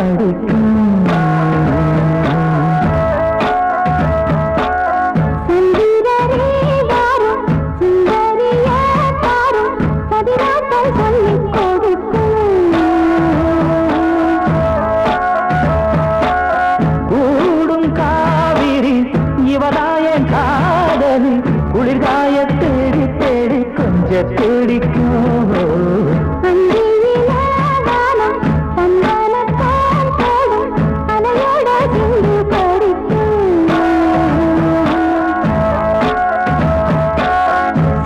படிக்கும். கூடும் காவிரி இவதாயன் காதலி குளிர்காய தேடி தேடி கொஞ்ச பிடிக்கும்.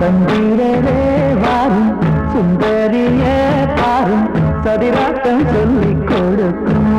சந்திரரே வாரும் சுந்தரிய பாரும் சதிராட்டம் சொல்லிக் கொடுக்கும்.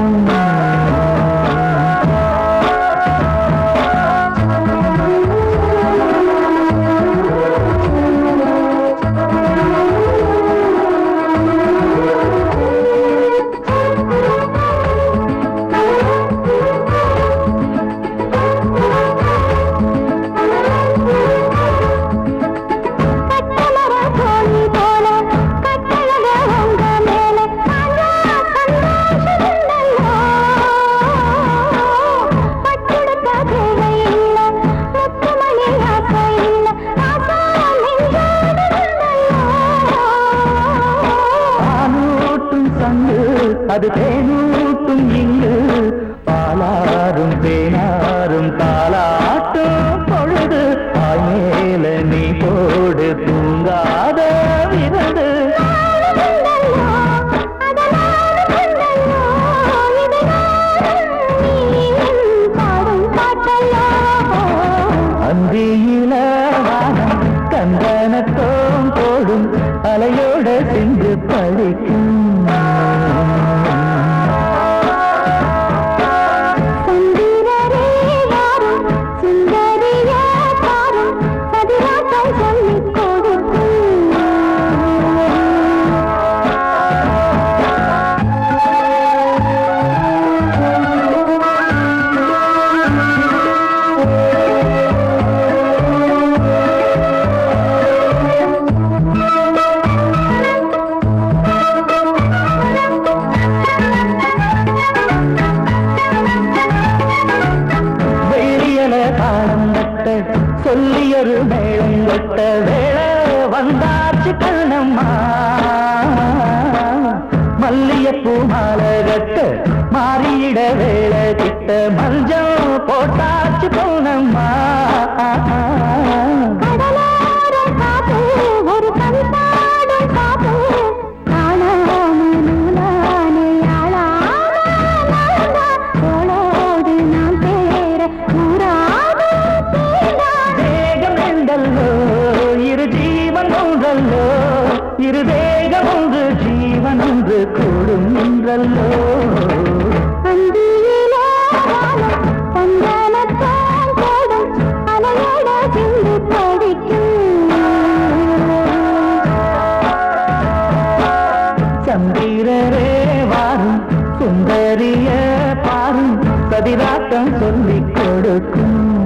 அது தேனூட்டும் இங்கு பாலாரும் தேனாரும் தாலாட்டும் பொழுது ஆய்மேல நீ போடு தூங்காத விரது. அந்தியில வானம் கந்தனத்தோம் போடும் அலையோட சென்று படிக்கும். சொல்லியொரு மேளம் கொட்ட வேளை வந்தாச்சு கண்ணம்மா. மல்லியப்பூ மாலை கட்ட மாறியிட வேளை கிட்ட மஞ்சள் போட்டாச்சு பொன்னம்மா. இரு தேகம் ஒன்று ஜீவன் ஒன்று கூடும் என்றல்லோ. சந்திரரே வாரும் சுந்தரிய பாரும் சதிராட்டம் சொல்லிக் கொடுக்கும்.